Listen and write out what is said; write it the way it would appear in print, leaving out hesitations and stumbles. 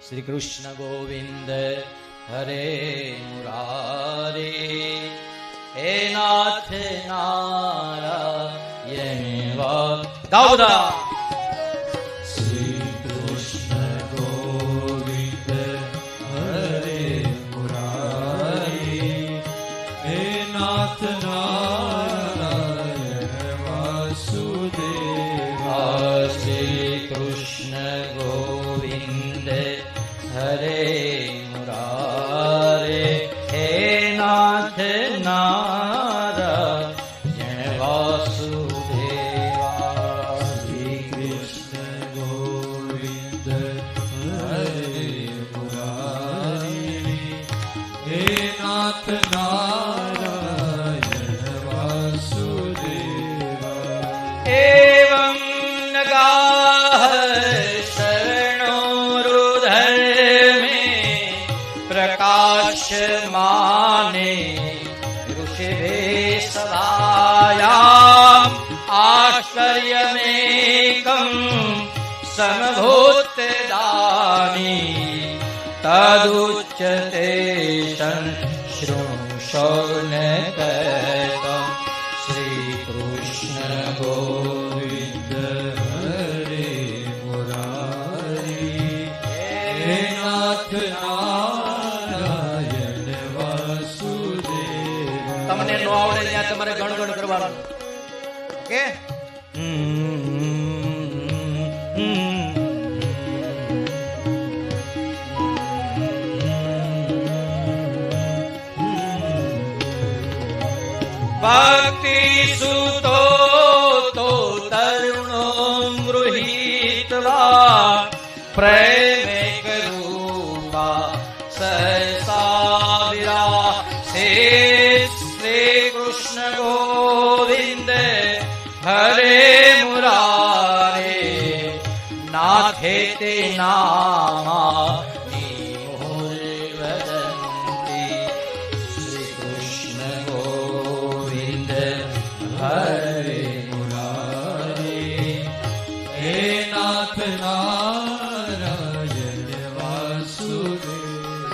श्री कृष्ण गोविंद हरे मुरारे, हे नाथ नारायण गाओ बधा। श्री कृष्ण गोविंद हरे मुरारे, हे नाथ नारायण वासुदेवा। श्री कृष्ण गोविंद हरे मुरारे, हे नाथ नारायण वासुदेवा। श्री कृष्ण गोविंद हरे मुरारे, हे नाथ नारायण वासुदेवा। एवं नगाः शरणोरुधर में प्रकाशमाने ऋषिभे सदायाम् आश्चर्यमेकं समभूतदानि तदुच्यते शृणुशौनकम्। श्रीकृष्ण गोविंद हरे मुरारी, हे नाथ नारायण वासुदेवा। તમને નો આવડે ત્યાં તમારે ગણગણ કરવાનું. ઓકે? ભક્તિ સુતો તો તરુણો ગૃહીતવા પ્રેમે કરૂપા સહસા વિરાસે. શ્રી કૃષ્ણ ગોવિંદ હરે મુરારે, નાથે તે નામા